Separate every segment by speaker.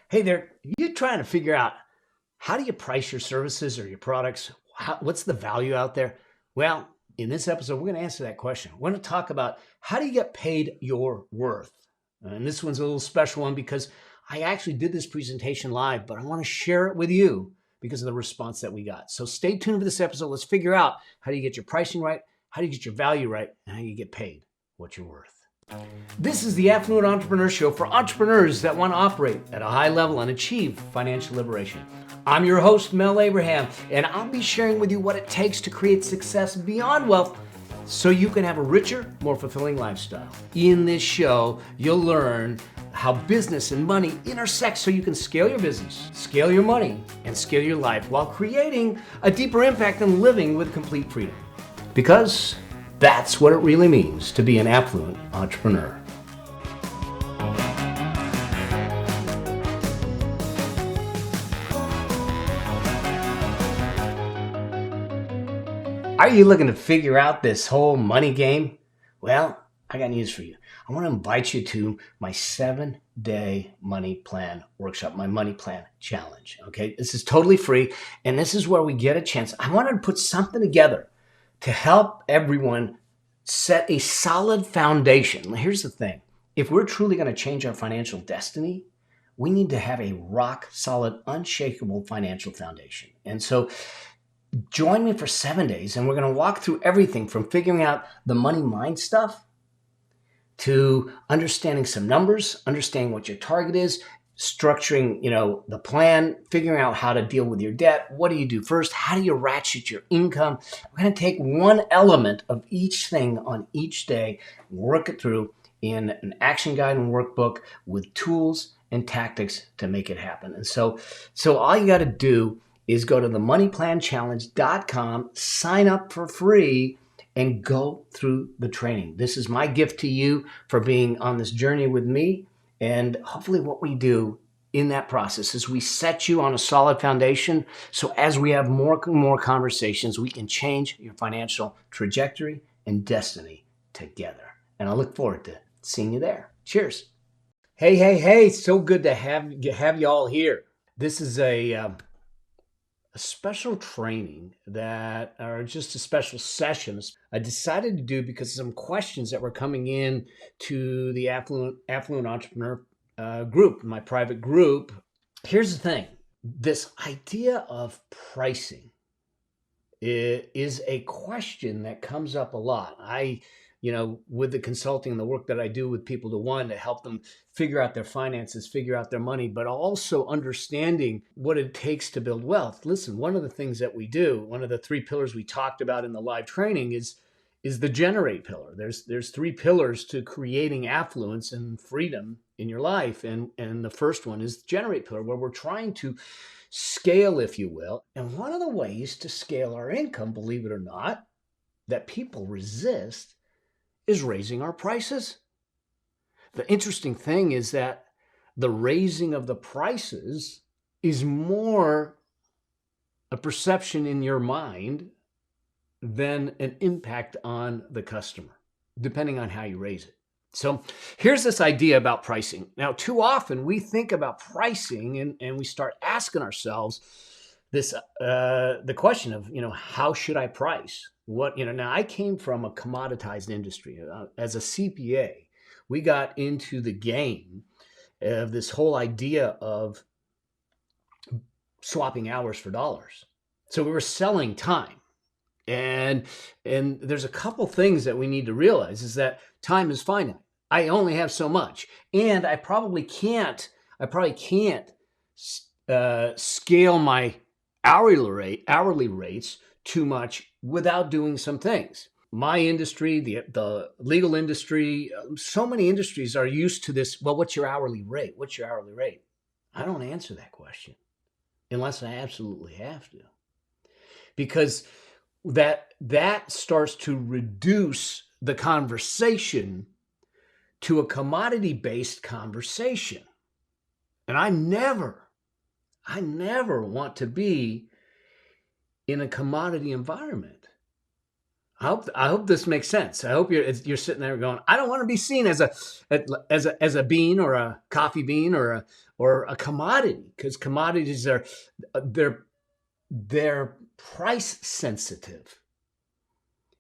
Speaker 1: Hey there, you trying to figure out how do you price your services or your products? What's the value out there? Well, in this episode, we're going to answer that question. We're going to talk about how do you get paid your worth? And this one's a little special one because I actually did this presentation live, but I want to share it with you because of the response that we got. So stay tuned for this episode. Let's figure out how do you get your pricing right, how do you get your value right, and how you get paid what you're worth. This is the Affluent Entrepreneur Show for entrepreneurs that want to operate at a high level and achieve financial liberation. I'm your host, Mel Abraham, and I'll be sharing with you what it takes to create success beyond wealth so you can have a richer, more fulfilling lifestyle. In this show, you'll learn how business and money intersect so you can scale your business, scale your money, and scale your life while creating a deeper impact and living with complete freedom. Because that's what it really means to be an affluent entrepreneur. Are you looking to figure out this whole money game? Well, I got news for you. I want to invite you to my 7-day money plan workshop, my money plan challenge. Okay, this is totally free, and this is where we get a chance. I wanted to put something together to help everyone set a solid foundation. Here's the thing. If we're truly going to change our financial destiny, we need to have a rock solid, unshakable financial foundation. And so join me for 7 days, and we're going to walk through everything from figuring out the money mind stuff to understanding some numbers, understanding what your target is, structuring, the plan, figuring out how to deal with your debt. What do you do first? How do you ratchet your income? We're going to take one element of each thing on each day, work it through in an action guide and workbook with tools and tactics to make it happen. And so all you got to do is go to themoneyplanchallenge.com, sign up for free, and go through the training. This is my gift to you for being on this journey with me. And hopefully what we do in that process is we set you on a solid foundation. So as we have more and more conversations, we can change your financial trajectory and destiny together. And I look forward to seeing you there. Cheers. Hey. So good to have you all here. This is a special training or just a special session I decided to do because of some questions that were coming in to the Affluent Entrepreneur group, my private group. Here's the thing. This idea of pricing is a question that comes up a lot. With the consulting and the work that I do with people to help them figure out their finances, figure out their money, but also understanding what it takes to build wealth. Listen, one of the things that we do, one of the 3 pillars we talked about in the live training is the generate pillar. There's 3 pillars to creating affluence and freedom in your life. And the first one is the generate pillar, where we're trying to scale, if you will. And one of the ways to scale our income, believe it or not, that people resist is raising our prices. The interesting thing is that the raising of the prices is more a perception in your mind than an impact on the customer, depending on how you raise it. So here's this idea about pricing. Now, too often we think about pricing and we start asking ourselves this the question of, how should I price? Now I came from a commoditized industry. As a CPA, we got into the game of this whole idea of swapping hours for dollars. So we were selling time. And there's a couple things that we need to realize is that time is finite. I only have so much. And I probably can't scale my hourly rates too much without doing some things. My industry, the legal industry, so many industries are used to this. Well, what's your hourly rate? What's your hourly rate? I don't answer that question unless I absolutely have to, because that starts to reduce the conversation to a commodity-based conversation. And I never want to be in a commodity environment. I hope this makes sense. I hope you're sitting there going, I don't want to be seen as a bean or a coffee bean or a commodity, because commodities are they're price sensitive.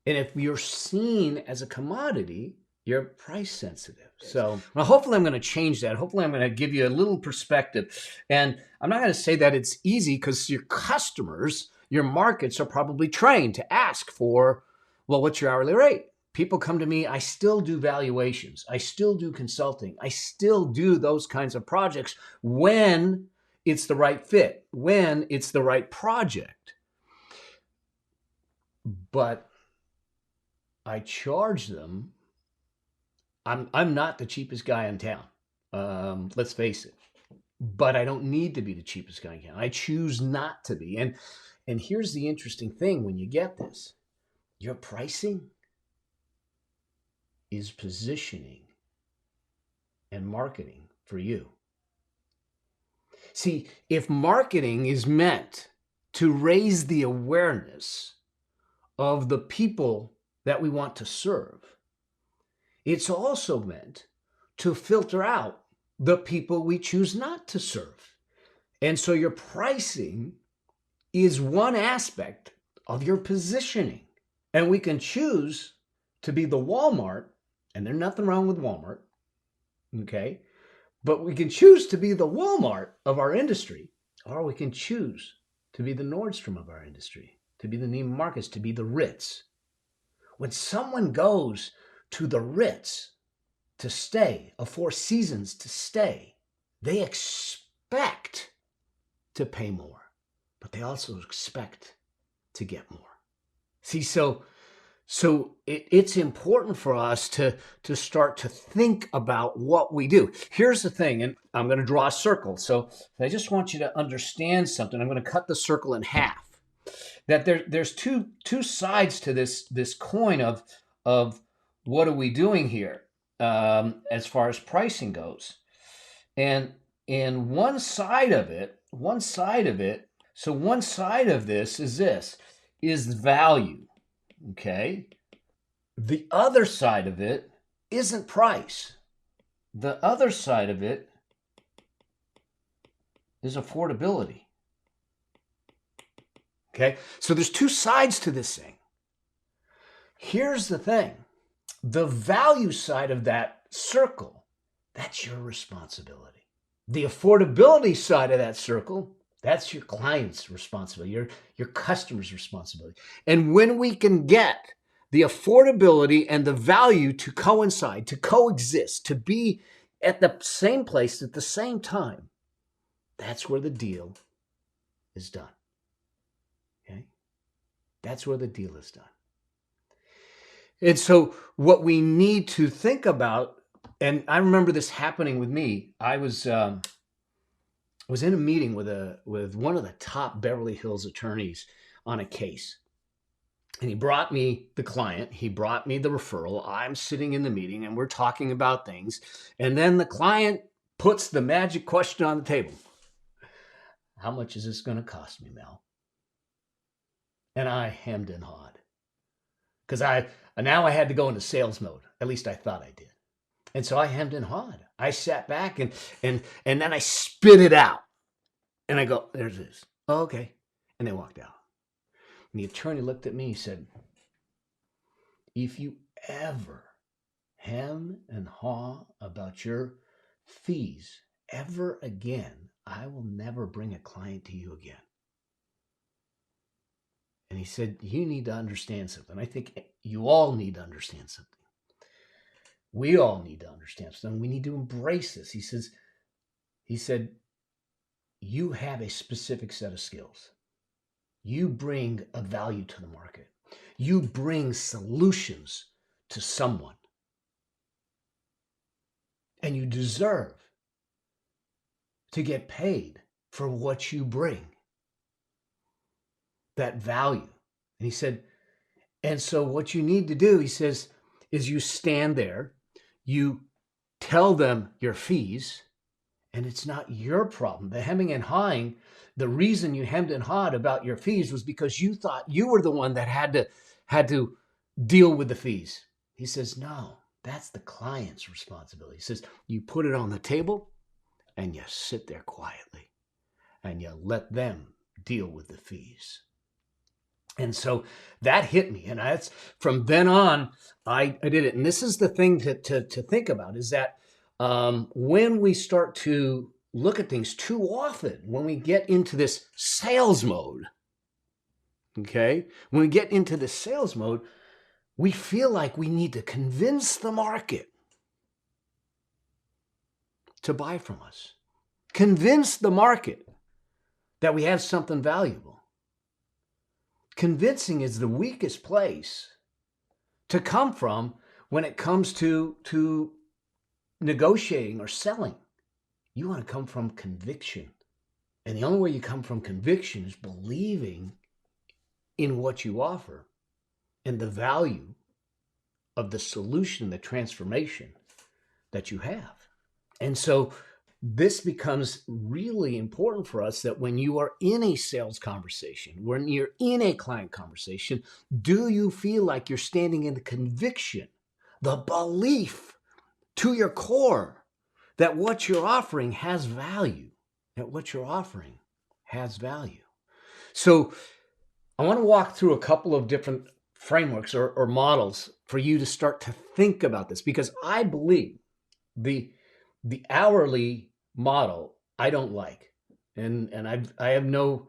Speaker 1: And if you're seen as a commodity, you're price sensitive. So well, hopefully I'm going to change that. Hopefully I'm going to give you a little perspective. And I'm not going to say that it's easy, because your customers, your markets are probably trained to ask for, well, what's your hourly rate? People come to me. I still do valuations. I still do consulting. I still do those kinds of projects when it's the right fit, when it's the right project. But I charge them. I'm not the cheapest guy in town. Let's face it. But I don't need to be the cheapest guy in town. I choose not to be. And here's the interesting thing: when you get this, your pricing is positioning and marketing for you. See, if marketing is meant to raise the awareness of the people that we want to serve, it's also meant to filter out the people we choose not to serve. And so your pricing is one aspect of your positioning. And we can choose to be the Walmart, and there's nothing wrong with Walmart, okay? But we can choose to be the Walmart of our industry, or we can choose to be the Nordstrom of our industry, to be the Neiman Marcus, to be the Ritz. When someone goes to the Ritz to stay, a Four Seasons to stay, they expect to pay more, but they also expect to get more. See, so it's important for us to start to think about what we do. Here's the thing, and I'm going to draw a circle. So I just want you to understand something. I'm going to cut the circle in half. That there's two sides to this coin of what are we doing here as far as pricing goes, and one side of this is value. Okay. The other side of it isn't price. The other side of it is affordability. Okay. So there's two sides to this thing. Here's the thing. The value side of that circle, that's your responsibility. The affordability side of that circle, that's your client's responsibility, your customer's responsibility. And when we can get the affordability and the value to coincide, to coexist, to be at the same place at the same time, that's where the deal is done. Okay? That's where the deal is done. And so what we need to think about, and I remember this happening with me. I was in a meeting with one of the top Beverly Hills attorneys on a case. And he brought me the client. He brought me the referral. I'm sitting in the meeting and we're talking about things. And then the client puts the magic question on the table. How much is this going to cost me, Mel? And I hemmed and hawed. Because now I had to go into sales mode. At least I thought I did. And so I hemmed and hawed. I sat back and then I spit it out. And I go, there's this. Oh, okay. And they walked out. And the attorney looked at me and said, if you ever hem and haw about your fees ever again, I will never bring a client to you again. And he said, you need to understand something. I think you all need to understand something. We all need to understand something. We need to embrace this. He said, you have a specific set of skills. You bring a value to the market. You bring solutions to someone. And you deserve to get paid for what you bring. That value. And he said, and so what you need to do, he says, is you stand there, you tell them your fees, and it's not your problem. The hemming and hawing, the reason you hemmed and hawed about your fees was because you thought you were the one that had to deal with the fees. He says, no, that's the client's responsibility. He says, you put it on the table and you sit there quietly and you let them deal with the fees. And so that hit me. And that's from then on, I did it. And this is the thing to think about is that when we start to look at things too often, when we get into this sales mode, okay, when we get into the sales mode, we feel like we need to convince the market to buy from us, convince the market that we have something valuable. Convincing is the weakest place to come from when it comes to negotiating or selling. You want to come from conviction. And the only way you come from conviction is believing in what you offer and the value of the solution, the transformation that you have. And so this becomes really important for us that when you are in a sales conversation, when you're in a client conversation, do you feel like you're standing in the conviction, the belief to your core that what you're offering has value, that what you're offering has value? So I want to walk through a couple of different frameworks or models for you to start to think about this, because I believe the hourly model I don't like. And I have no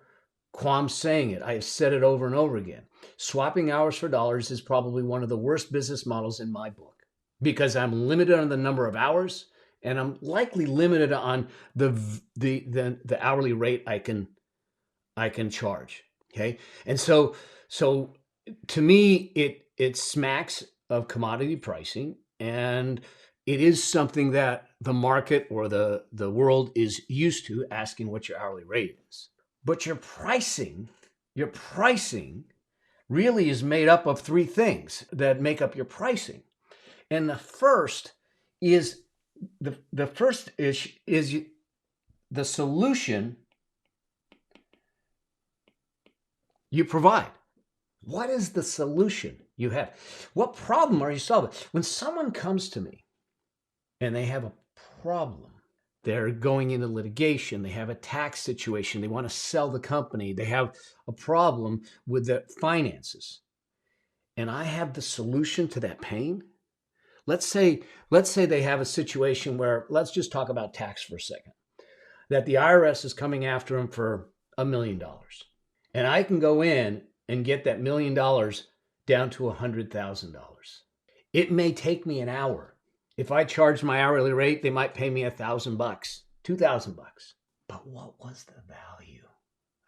Speaker 1: qualms saying it. I have said it over and over again. Swapping hours for dollars is probably one of the worst business models in my book because I'm limited on the number of hours and I'm likely limited on the hourly rate I can charge. Okay. And so to me, it smacks of commodity pricing, and it is something that the market or the world is used to asking what your hourly rate is. But your pricing really is made up of three things that make up your pricing. And the first is the solution you provide. What is the solution you have? What problem are you solving? When someone comes to me and they have a problem, they're going into litigation, they have a tax situation, they want to sell the company, they have a problem with the finances, and I have the solution to that pain. Let's say they have a situation where, let's just talk about tax for a second, that the IRS is coming after them for $1 million. And I can go in and get that $1 million down to $100,000. It may take me an hour. If I charge my hourly rate, they might pay me $1,000, $2,000. But what was the value?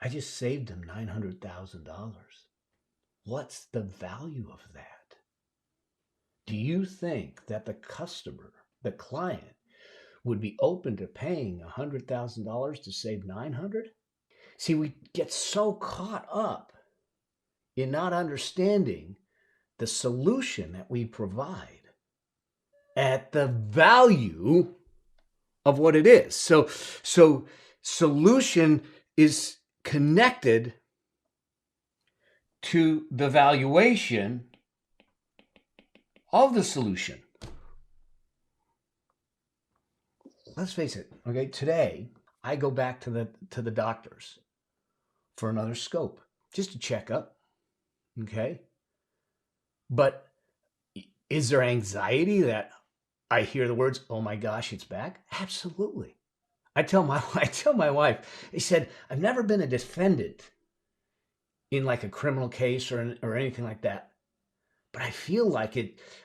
Speaker 1: I just saved them $900,000. What's the value of that? Do you think that the customer, the client, would be open to paying $100,000 to save $900,000? See, we get so caught up in not understanding the solution that we provide at the value of what it is. So solution is connected to the valuation of the solution. Let's face it, okay? Today, I go back to the doctors for another scope, just a checkup, okay? But is there anxiety that I hear the words, "Oh my gosh, it's back"? Absolutely. I tell my wife, I said, I've never been a defendant in like a criminal case or anything like that. But I feel like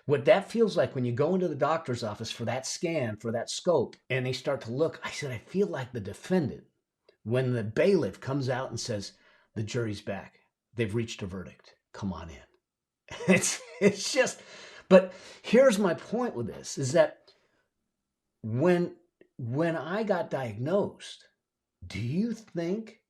Speaker 1: what that feels like when you go into the doctor's office for that scan, for that scope, and they start to look, I said, I feel like the defendant when the bailiff comes out and says, the jury's back. They've reached a verdict. Come on in. It's just, but here's my point with this is that when I got diagnosed, do you think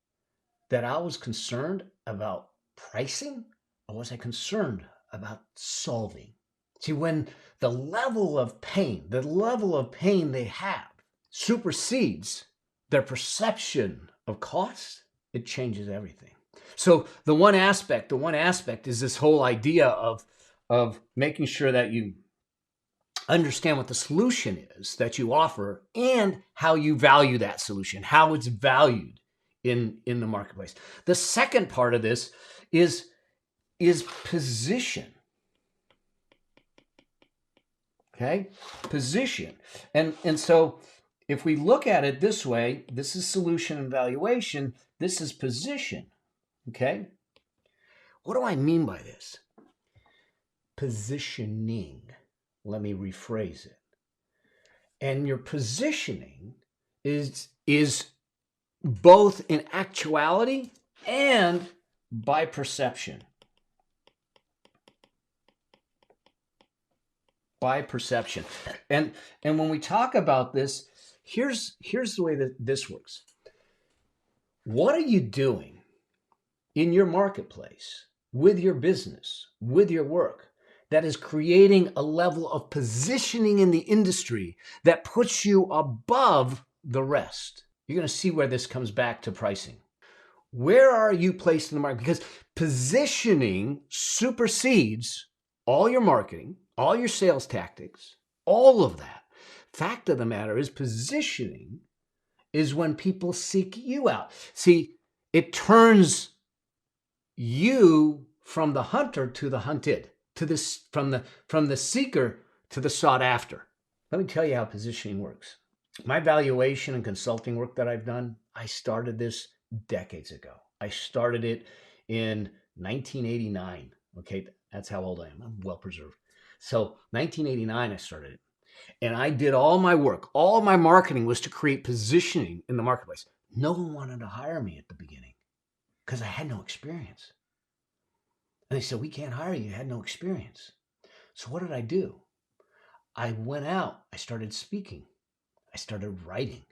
Speaker 1: that I was concerned about pricing, or was I concerned about solving? See, when the level of pain they have supersedes their perception of cost, it changes everything. So the one aspect is this whole idea of of making sure that you understand what the solution is that you offer and how you value that solution, how it's valued in the marketplace. The second part of this is position. Okay, position. And so if we look at it this way, this is solution and valuation, this is position. Okay, what do I mean by this? Positioning. Let me rephrase it. And your positioning is both in actuality and by perception. By perception. And when we talk about this, here's the way that this works. What are you doing in your marketplace, with your business, with your work, that is creating a level of positioning in the industry that puts you above the rest? You're going to see where this comes back to pricing. Where are you placed in the market? Because positioning supersedes all your marketing, all your sales tactics, all of that. Fact of the matter is, positioning is when people seek you out. See, it turns you from the hunter to the hunted, to this, from the seeker to the sought after. Let me tell you how positioning works. My valuation and consulting work that I've done, I started this decades ago. I started it in 1989. Okay, that's how old I am. I'm well preserved. So 1989, I started it. And I did all my work. All my marketing was to create positioning in the marketplace. No one wanted to hire me at the beginning because I had no experience. And they said, we can't hire you. You had no experience. So what did I do? I went out. I started speaking. I started writing.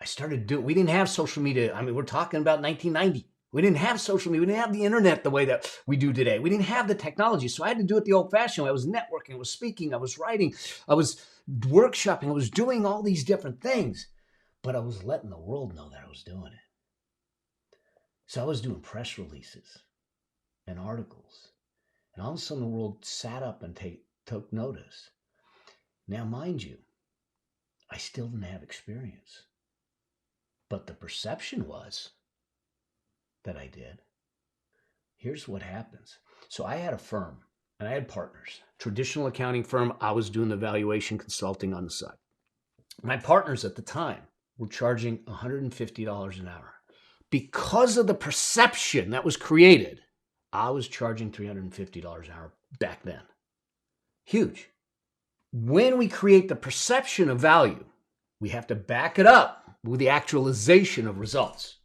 Speaker 1: I started doing, we didn't have social media. I mean, we're talking about 1990. We didn't have social media. We didn't have the internet the way that we do today. We didn't have the technology. So I had to do it the old fashioned way. I was networking. I was speaking. I was writing. I was workshopping. I was doing all these different things, but I was letting the world know that I was doing it. So I was doing press releases and articles, and all of a sudden the world sat up and took notice. Now, mind you, I still didn't have experience, but the perception was that I did. Here's what happens. So I had a firm and I had partners. Traditional accounting firm, I was doing the valuation consulting on the side. My partners at the time were charging $150 an hour. Because of the perception that was created, I was charging $350 an hour back then. Huge. When we create the perception of value, we have to back it up with the actualization of results.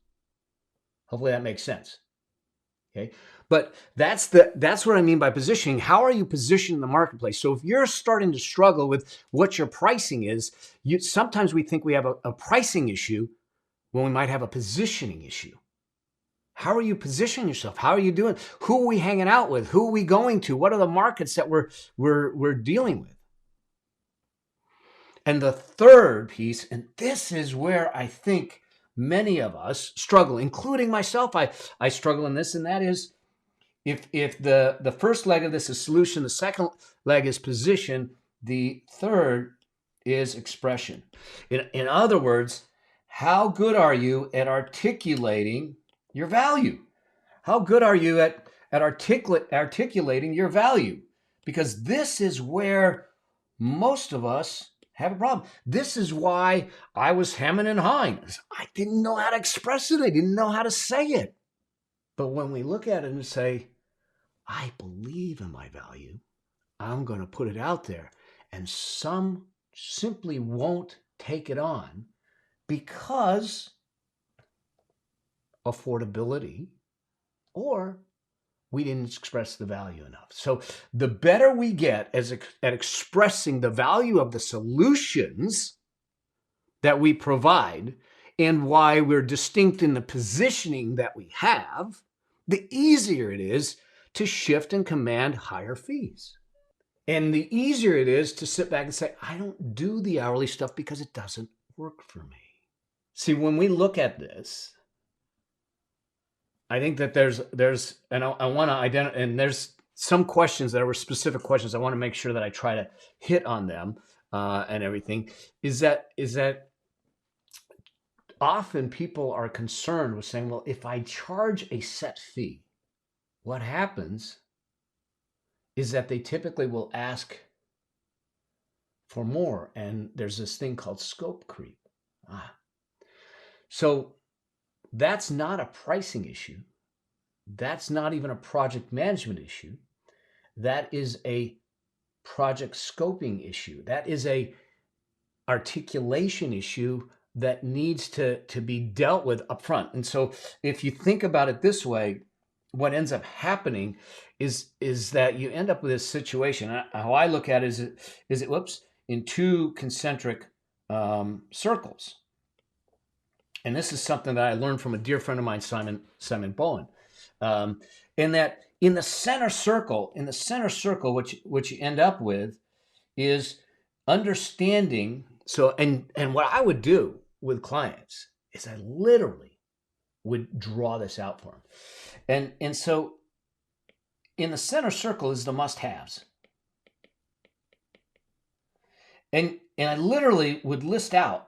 Speaker 1: Hopefully that makes sense. Okay, but that's what I mean by positioning. How are you positioned in the marketplace? So if you're starting to struggle with what your pricing is, sometimes we think we have a pricing issue when we might have a positioning issue. How are you positioning yourself? How are you doing? Who are we hanging out with? Who are we going to? What are the markets that we're dealing with? And the third piece, and this is where I think many of us struggle, including myself. I struggle in this, and that is if the first leg of this is solution, the second leg is position, the third is expression. In other words, how good are you at articulating your value? How good are you at articulating your value? Because this is where most of us have a problem. This is why I was hemming and hawing. I didn't know how to express it. I didn't know how to say it. But when we look at it and say, I believe in my value, I'm going to put it out there. And some simply won't take it on because affordability, or we didn't express the value enough. So the better we get at expressing the value of the solutions that we provide and why we're distinct in the positioning that we have, the easier it is to shift and command higher fees. And the easier it is to sit back and say, I don't do the hourly stuff because it doesn't work for me. See, when we look at this, I think that there's and I want to identify, and there's some questions that were specific questions. I want to make sure that I try to hit on them and everything. Is that often people are concerned with saying, well, if I charge a set fee, what happens is that they typically will ask for more. And there's this thing called scope creep. So that's not a pricing issue. That's not even a project management issue. That is a project scoping issue. That is a articulation issue that needs to be dealt with upfront. And so if you think about it this way, what ends up happening is that you end up with this situation. How I look at it is it whoops, in two concentric circles. And this is something that I learned from a dear friend of mine, Simon Bowen. In that in the center circle, what you end up with is understanding. So, and what I would do with clients is I literally would draw this out for them. And so in the center circle is the must-haves. And I literally would list out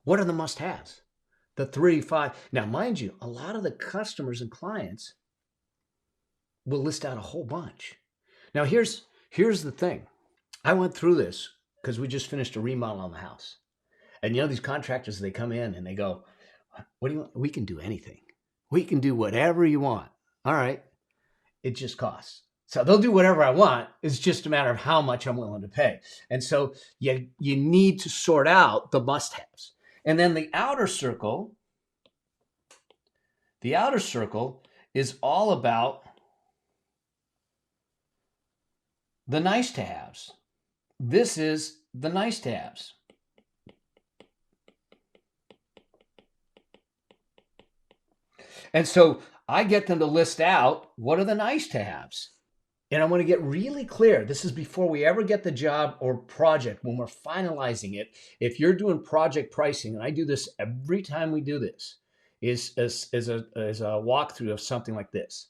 Speaker 1: what are the must-haves, the 3, 5. Now, mind you, a lot of the customers and clients will list out a whole bunch. Now, here's the thing. I went through this because we just finished a remodel on the house. And these contractors, they come in and they go, what do you want? We can do anything. We can do whatever you want. All right. It just costs. So they'll do whatever I want. It's just a matter of how much I'm willing to pay. And so you need to sort out the must-haves. And then the outer circle is all about the nice-to-haves. This is the nice-to-haves. And so I get them to list out what are the nice-to-haves. And I want to get really clear. This is before we ever get the job or project, when we're finalizing it. If you're doing project pricing, and I do this every time we do this, is a walkthrough of something like this.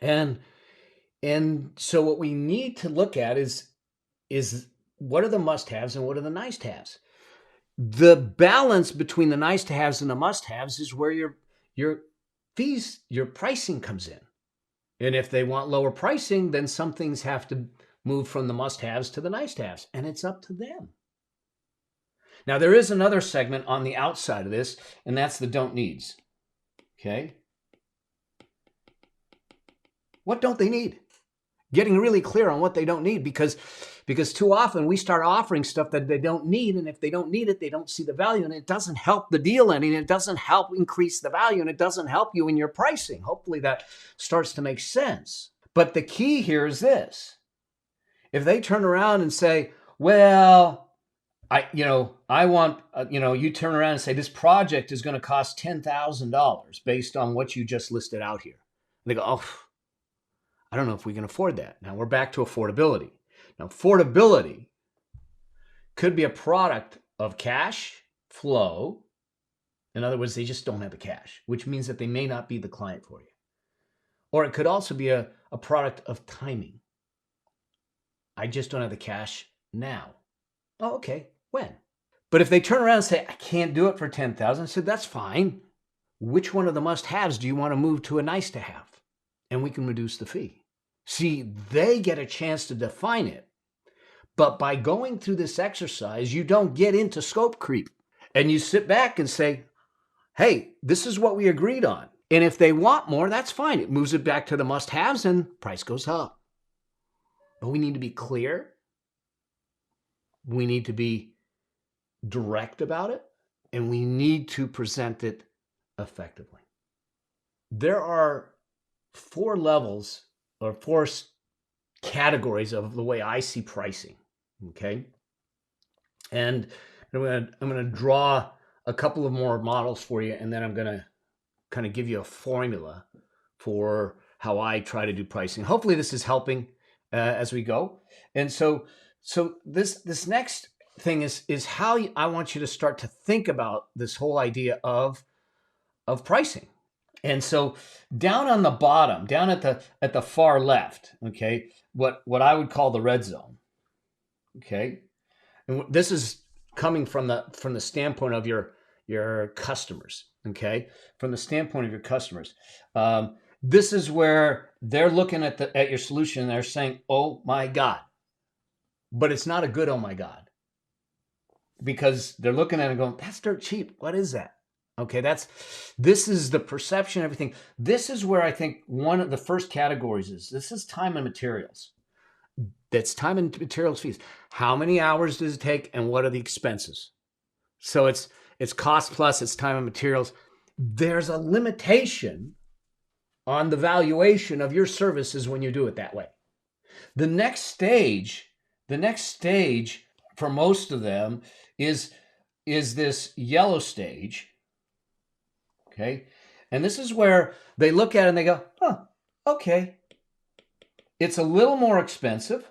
Speaker 1: And so what we need to look at is what are the must-haves and what are the nice-to-haves. The balance between the nice-to-haves and the must-haves is where your fees, your pricing comes in. And if they want lower pricing, then some things have to move from the must-haves to the nice-to-haves, and it's up to them. Now, there is another segment on the outside of this, and that's the don't needs. Okay? What don't they need? Getting really clear on what they don't need, because too often we start offering stuff that they don't need, and if they don't need it, they don't see the value, and it doesn't help the deal any, and it doesn't help increase the value, and it doesn't help you in your pricing. Hopefully that starts to make sense. But the key here is this. If they turn around and say, well, I want, you turn around and say, this project is going to cost $10,000 based on what you just listed out here. And they go, oh, I don't know if we can afford that. Now we're back to affordability. Now, affordability could be a product of cash flow. In other words, they just don't have the cash, which means that they may not be the client for you. Or it could also be a product of timing. I just don't have the cash now. Oh, okay. When? But if they turn around and say, I can't do it for $10,000, I said, that's fine. Which one of the must-haves do you want to move to a nice-to-have? And we can reduce the fee. See, they get a chance to define it. But by going through this exercise, you don't get into scope creep. And you sit back and say, hey, this is what we agreed on. And if they want more, that's fine. It moves it back to the must-haves and price goes up. But we need to be clear. We need to be direct about it. And we need to present it effectively. There are 4 levels or 4 categories of the way I see pricing. Okay. And I'm going to draw a couple of more models for you, and then I'm going to kind of give you a formula for how I try to do pricing. Hopefully this is helping as we go. And so this next thing is how I want you to start to think about this whole idea of pricing. And so down on the bottom, down at the far left, okay, what I would call the red zone, okay, and this is coming from the standpoint of your customers, okay, from the standpoint of your customers. This is where they're looking at your solution and they're saying, "Oh my God," but it's not a good "Oh my God," because they're looking at it and going, "That's dirt cheap. What is that?" Okay, this is the perception of everything. This is where I think one of the first categories is this is time and materials. That's time and materials fees. How many hours does it take and what are the expenses? So it's cost plus, it's time and materials. There's a limitation on the valuation of your services when you do it that way. The next stage for most of them is this yellow stage. Okay. And this is where they look at it and they go, "Huh, okay. It's a little more expensive."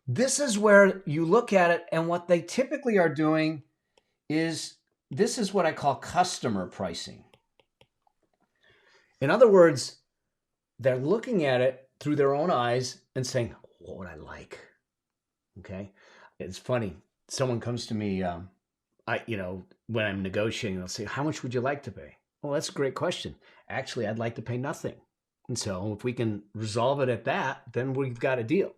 Speaker 1: This is where you look at it, and what they typically are doing is this is what I call customer pricing. In other words, they're looking at it through their own eyes and saying, "What would I like?" Okay. It's funny. Someone comes to me, when I'm negotiating, they'll say, "How much would you like to pay?" Well, that's a great question. Actually, I'd like to pay nothing. And so if we can resolve it at that, then we've got a deal.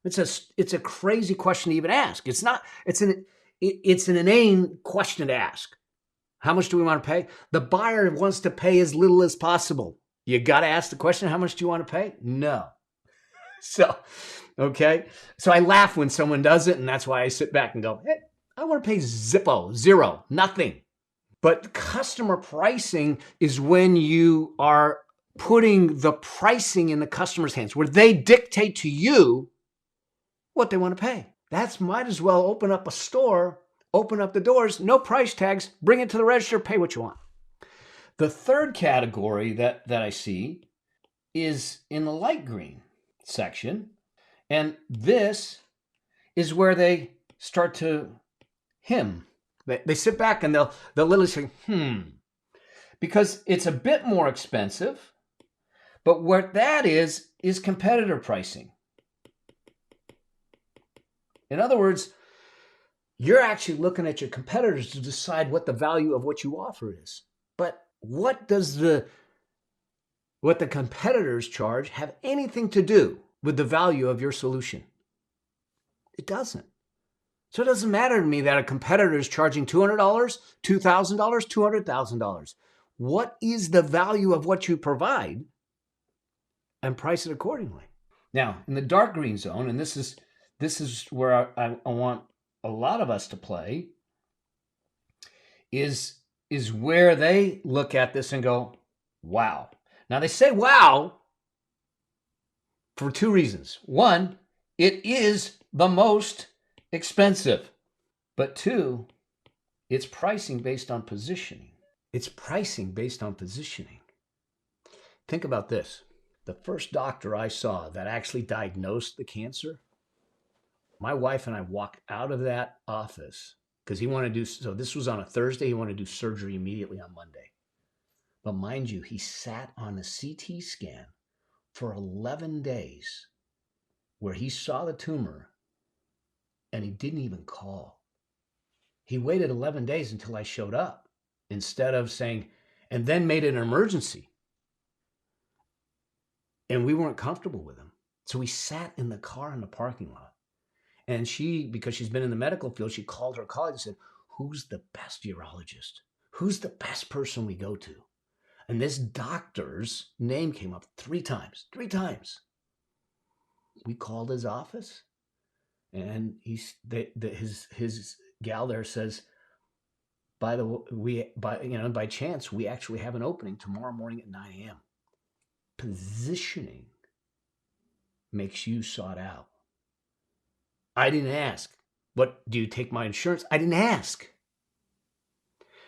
Speaker 1: It's a crazy question to even ask. It's an inane question to ask. How much do we want to pay? The buyer wants to pay as little as possible. You got to ask the question, how much do you want to pay? No. So, okay. So I laugh when someone does it, and that's why I sit back and go, "Hey, I want to pay zero, nothing." But customer pricing is when you are putting the pricing in the customer's hands, where they dictate to you what they want to pay. That's might as well open up a store, open up the doors, no price tags, bring it to the register, pay what you want. The third category that I see is in the light green section. And this is where they start to him. They sit back and they'll literally say, because it's a bit more expensive, but what that is competitor pricing. In other words, you're actually looking at your competitors to decide what the value of what you offer is. But what the competitors charge have anything to do with the value of your solution? It doesn't. So it doesn't matter to me that a competitor is charging $200, $2,000, $200,000. What is the value of what you provide? And price it accordingly. Now, in the dark green zone, and this is where I want a lot of us to play, is where they look at this and go, "Wow." Now they say wow for two reasons. One, it is the most expensive. But two, it's pricing based on positioning. It's pricing based on positioning. Think about this. The first doctor I saw that actually diagnosed the cancer, my wife and I walked out of that office because he wanted to do, so this was on a Thursday, he wanted to do surgery immediately on Monday. But mind you, he sat on a CT scan for 11 days where he saw the tumor and he didn't even call. He waited 11 days until I showed up instead of saying, and then made it an emergency. And we weren't comfortable with him. So we sat in the car in the parking lot. And she, because she's been in the medical field, she called her colleague and said, "Who's the best urologist? Who's the best person we go to?" And this doctor's name came up three times. We called his office, and his gal there says, by chance, we actually have an opening tomorrow morning at 9 a.m. Positioning makes you sought out. I didn't ask. What, do you take my insurance? I didn't ask.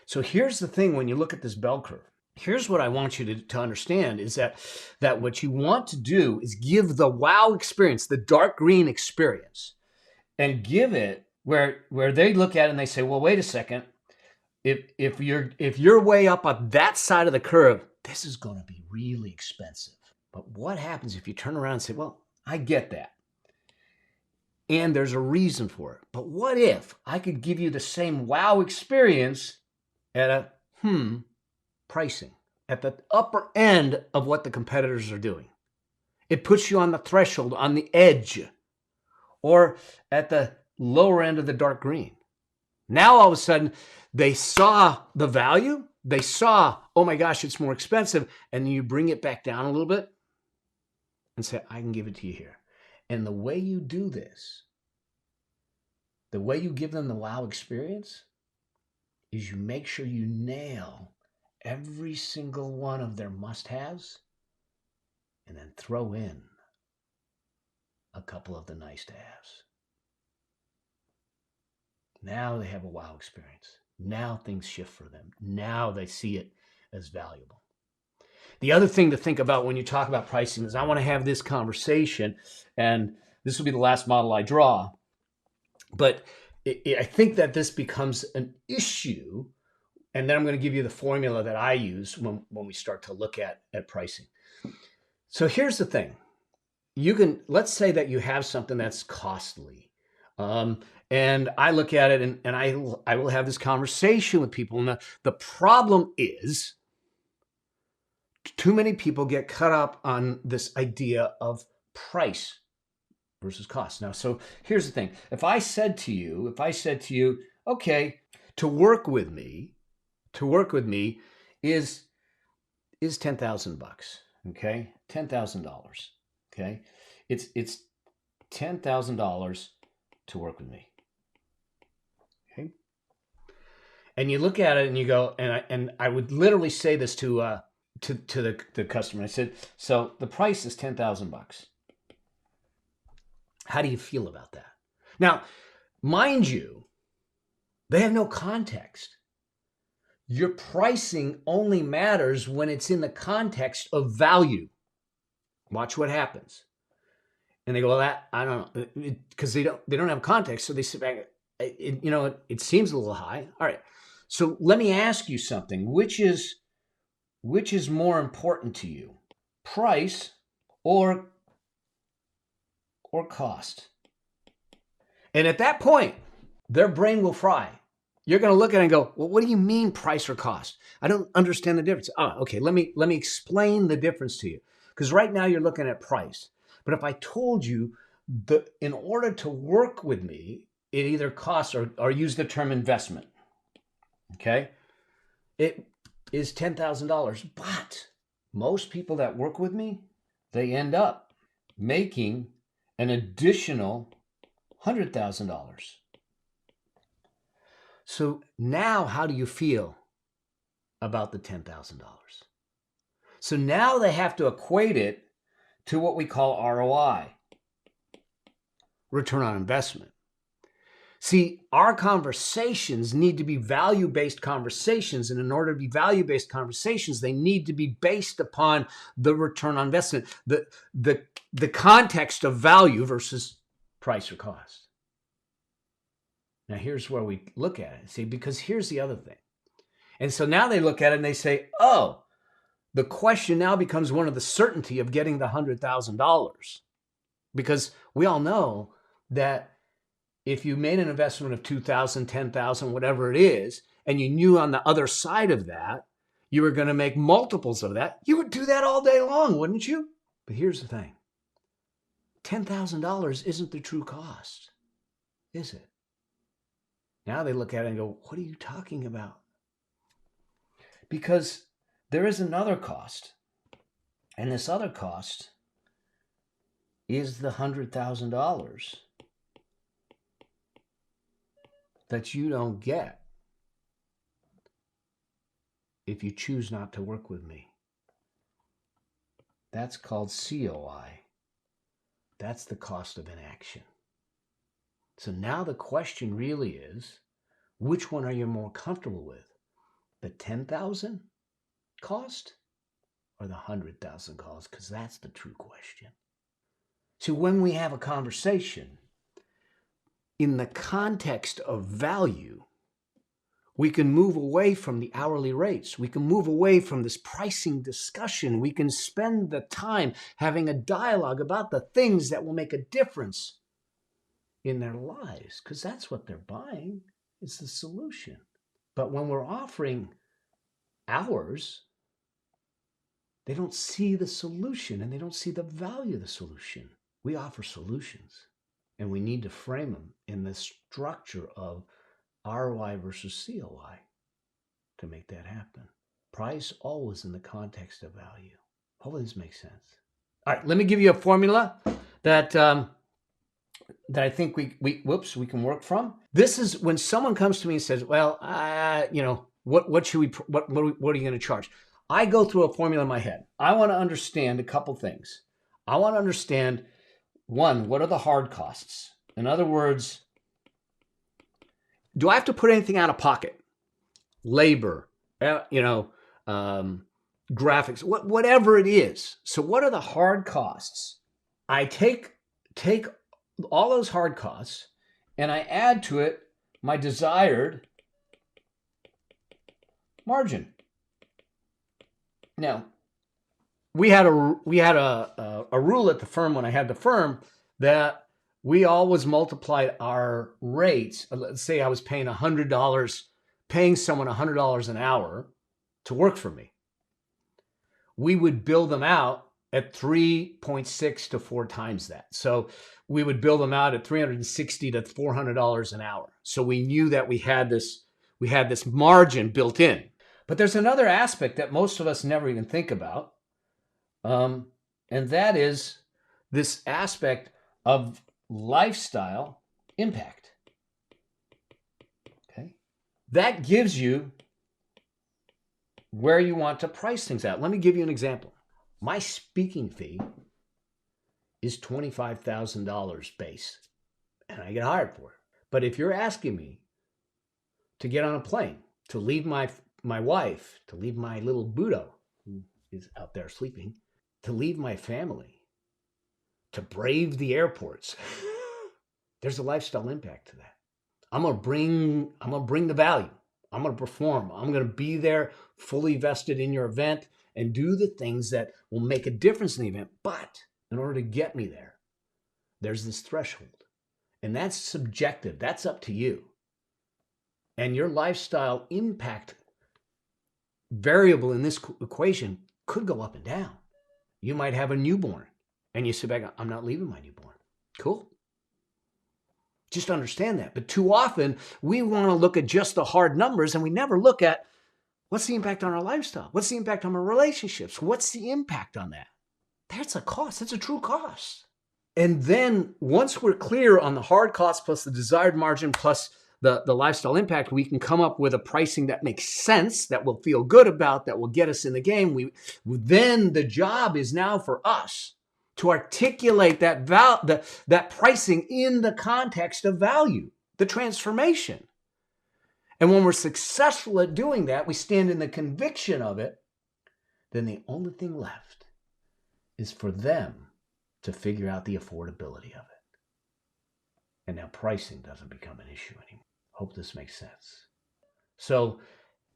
Speaker 1: So here's the thing when you look at this bell curve. Here's what I want you to understand is that what you want to do is give the wow experience, the dark green experience, and give it where they look at it and they say, "Well, wait a second. If you're way up on that side of the curve, this is going to be really expensive. But what happens if you turn around and say, well, I get that. And there's a reason for it. But what if I could give you the same wow experience at a pricing, at the upper end of what the competitors are doing? It puts you on the threshold, on the edge, or at the lower end of the dark green. Now, all of a sudden, they saw the value. They saw, oh my gosh, it's more expensive. And then you bring it back down a little bit and say, I can give it to you here. And the way you do this, the way you give them the wow experience, is you make sure you nail every single one of their must-haves and then throw in a couple of the nice-to-haves. Now they have a wow experience. Now things shift for them. Now they see it as valuable. The other thing to think about when you talk about pricing is I want to have this conversation, and this will be the last model I draw, but I think that this becomes an issue, and then I'm going to give you the formula that I use when we start to look at pricing. So here's the thing. Let's say that you have something that's costly. And I look at it and I will have this conversation with people. And the problem is too many people get caught up on this idea of price versus cost. Now, so here's the thing. If I said to you, okay, to work with me is $10,000, okay? $10,000, okay? It's $10,000 to work with me. Okay? And you look at it and you go, and I would literally say this to the customer. I said, so the price is $10,000. How do you feel about that? Now, mind you, they have no context. Your pricing only matters when it's in the context of value. Watch what happens. And they go, well, that, I don't know, because they don't have context. So they sit back, it seems a little high. All right. So let me ask you something. Which is more important to you? Price or cost? And at that point, their brain will fry. You're going to look at it and go, well, what do you mean price or cost? I don't understand the difference. Oh, okay, let me explain the difference to you. Because right now you're looking at price. But if I told you that in order to work with me, it either costs or use the term investment, okay? It is $10,000. But most people that work with me, they end up making an additional $100,000. So now how do you feel about the $10,000? So now they have to equate it to what we call ROI, return on investment. See, our conversations need to be value-based conversations, and in order to be value-based conversations, they need to be based upon the return on investment, the context of value versus price or cost. Now, here's where we look at it. See, because here's the other thing. And so now they look at it and they say, oh, the question now becomes one of the certainty of getting the $100,000. Because we all know that if you made an investment of $2,000, $10,000, whatever it is, and you knew on the other side of that, you were going to make multiples of that, you would do that all day long, wouldn't you? But here's the thing. $10,000 isn't the true cost, is it? Now they look at it and go, what are you talking about? Because there is another cost. And this other cost is the $100,000 that you don't get if you choose not to work with me. That's called COI. That's the cost of inaction. So now the question really is, which one are you more comfortable with? The $10,000 cost or the $100,000 cost? Because that's the true question. So when we have a conversation in the context of value, We can move away from the hourly rates. We can move away from this pricing discussion. We can spend the time having a dialogue about the things that will make a difference in their lives, because that's what they're buying, is the solution. But when we're offering hours, they don't see the solution and they don't see the value of the solution. We offer solutions, and we need to frame them in the structure of ROI versus COI to make that happen. Price always in the context of value. Hopefully this makes sense. All right, let me give you a formula that I think we can work from. This is when someone comes to me and says, "Well, what should we? What are you going to charge?" I go through a formula in my head. I want to understand a couple things. I want to understand, one, what are the hard costs? In other words, do I have to put anything out of pocket? Labor, graphics, whatever it is. So what are the hard costs? I take all those hard costs and I add to it my desired margin. Now, we had a rule at the firm when I had the firm that we always multiplied our rates. Let's say I was paying someone $100 an hour to work for me. We would bill them out at 3.6 to 4 times that. So we would bill them out at $360 to $400 an hour. So we knew that we had this margin built in. But there's another aspect that most of us never even think about, and that is this aspect of lifestyle impact. Okay, that gives you where you want to price things at. Let me give you an example. My speaking fee is $25,000 base, and I get hired for it. But if you're asking me to get on a plane, to leave my wife, to leave my little Budo, who is out there sleeping, to leave my family, to brave the airports, there's a lifestyle impact to that. I'm gonna bring the value. I'm gonna perform. I'm gonna be there fully vested in your event and do the things that will make a difference in the event. But in order to get me there, there's this threshold. And that's subjective. That's up to you. And your lifestyle impact variable in this equation could go up and down. You might have a newborn and you sit back, I'm not leaving my newborn. Cool. Just understand that. But too often we want to look at just the hard numbers and we never look at what's the impact on our lifestyle? What's the impact on our relationships? What's the impact on that? That's a cost. That's a true cost. And then once we're clear on the hard costs plus the desired margin plus the lifestyle impact, we can come up with a pricing that makes sense, that we'll feel good about, that will get us in the game. Then the job is now for us to articulate that pricing in the context of value, the transformation. And when we're successful at doing that, we stand in the conviction of it, then the only thing left is for them to figure out the affordability of it. And now pricing doesn't become an issue anymore. Hope this makes sense. So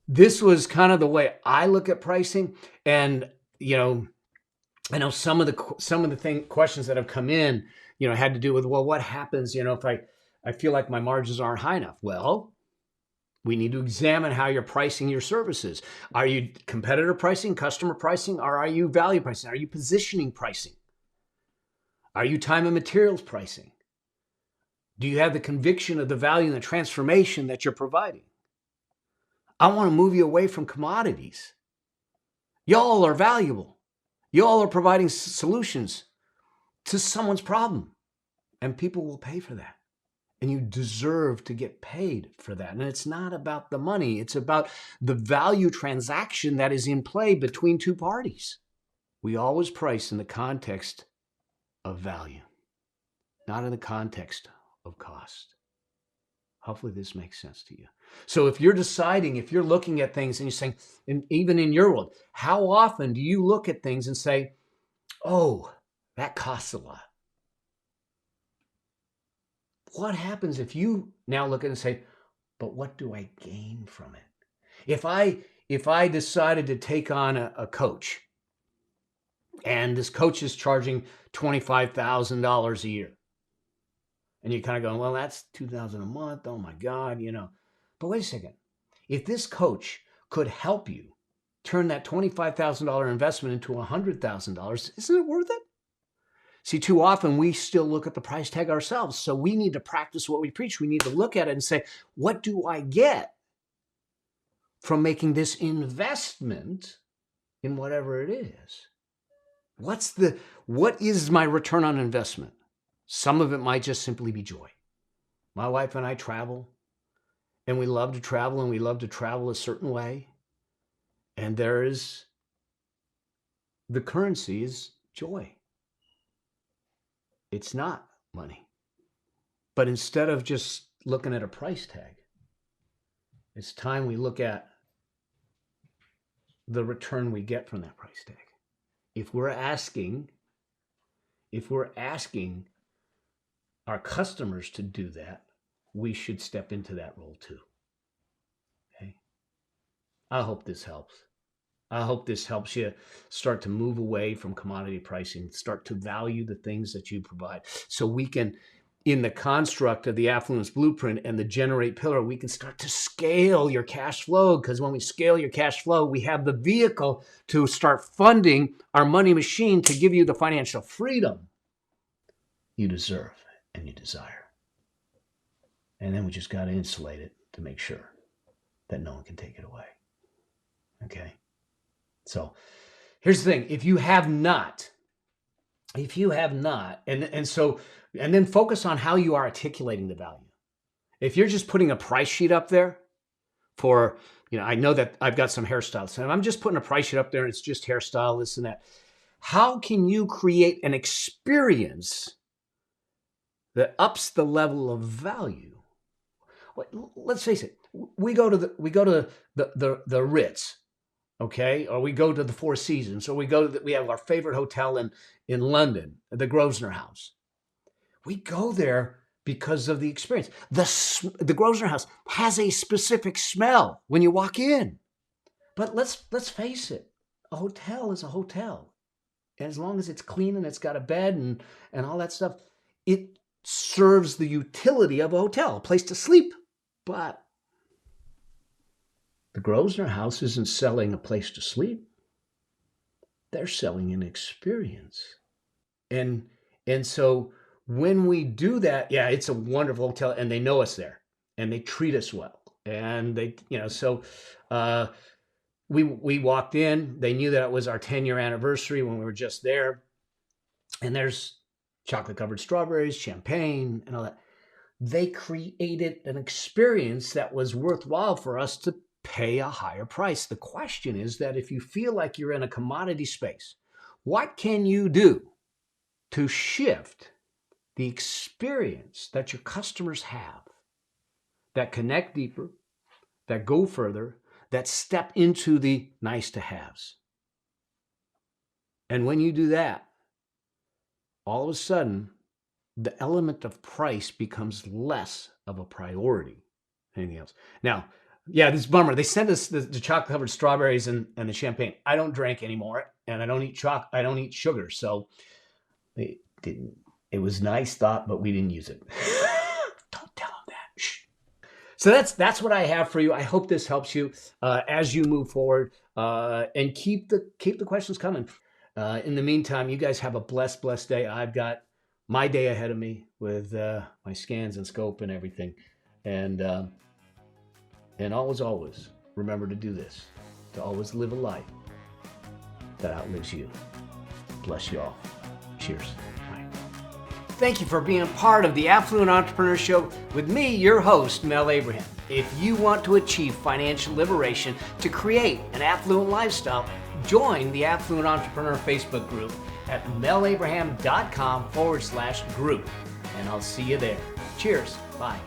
Speaker 1: this was kind of the way I look at pricing. And, I know some of the questions that have come in, had to do with, well, what happens, if I feel like my margins aren't high enough? Well, we need to examine how you're pricing your services. Are you competitor pricing, customer pricing, or are you value pricing? Are you positioning pricing? Are you time and materials pricing? Do you have the conviction of the value and the transformation that you're providing? I want to move you away from commodities. Y'all are valuable. Y'all are providing solutions to someone's problem, and people will pay for that. And you deserve to get paid for that. And it's not about the money. It's about the value transaction that is in play between two parties. We always price in the context of value, not in the context of cost. Hopefully this makes sense to you. So if you're looking at things and you're saying, and even in your world, how often do you look at things and say, oh, that costs a lot? What happens if you now look at it and say, but what do I gain from it? If I decided to take on a coach, and this coach is charging $25,000 a year, and you're kind of going, well, that's $2,000 a month. Oh my God, But wait a second. If this coach could help you turn that $25,000 investment into $100,000, isn't it worth it? See, too often we still look at the price tag ourselves. So we need to practice what we preach. We need to look at it and say, what do I get from making this investment in whatever it is? What is my return on investment? Some of it might just simply be joy. My wife and I travel, and we love to travel, and we love to travel a certain way. And the currency is joy. It's not money. But instead of just looking at a price tag, it's time we look at the return we get from that price tag. If we're asking our customers to do that, we should step into that role too. Okay? I hope this helps. I hope this helps you start to move away from commodity pricing, start to value the things that you provide. So we can, in the construct of the Affluence Blueprint and the Generate pillar, we can start to scale your cash flow, because when we scale your cash flow, we have the vehicle to start funding our money machine to give you the financial freedom you deserve and you desire. And then we just got to insulate it to make sure that no one can take it away. Okay? So here's the thing. If you have not, and then focus on how you are articulating the value. If you're just putting a price sheet up there for, I know that I've got some hairstylists, and I'm just putting a price sheet up there and it's just hairstyle, this and that. How can you create an experience that ups the level of value? Let's face it. We go to the Ritz, okay, or we go to the Four Seasons, or we have our favorite hotel in London, the Grosvenor House. We go there because of the experience. The Grosvenor House has a specific smell when you walk in. But let's face it, a hotel is a hotel. And as long as it's clean and it's got a bed and all that stuff, it serves the utility of a hotel, a place to sleep. But the Grosvenor House isn't selling a place to sleep. They're selling an experience. And so when we do that, yeah, it's a wonderful hotel, and they know us there, and they treat us well. And they, so we walked in. They knew that it was our 10-year anniversary when we were just there. And there's chocolate-covered strawberries, champagne, and all that. They created an experience that was worthwhile for us to pay a higher price. The question is that if you feel like you're in a commodity space, what can you do to shift the experience that your customers have, that connect deeper, that go further, that step into the nice to haves? And when you do that, all of a sudden, the element of price becomes less of a priority than anything else. Now, yeah, this is a bummer. They sent us the chocolate-covered strawberries and the champagne. I don't drink anymore, and I don't eat sugar. So they didn't. It was nice thought, but we didn't use it. Don't tell them that. Shh. So that's what I have for you. I hope this helps you as you move forward, and keep the questions coming. In the meantime, you guys have a blessed day. I've got my day ahead of me with my scans and scope and everything, and always remember to do this, to always live a life that outlives you. Bless you all. Cheers. Bye. Thank you for being part of the Affluent Entrepreneur Show with me, your host, Mel Abraham. If you want to achieve financial liberation to create an affluent lifestyle, join the Affluent Entrepreneur Facebook group at melabraham.com/group. And I'll see you there. Cheers. Bye.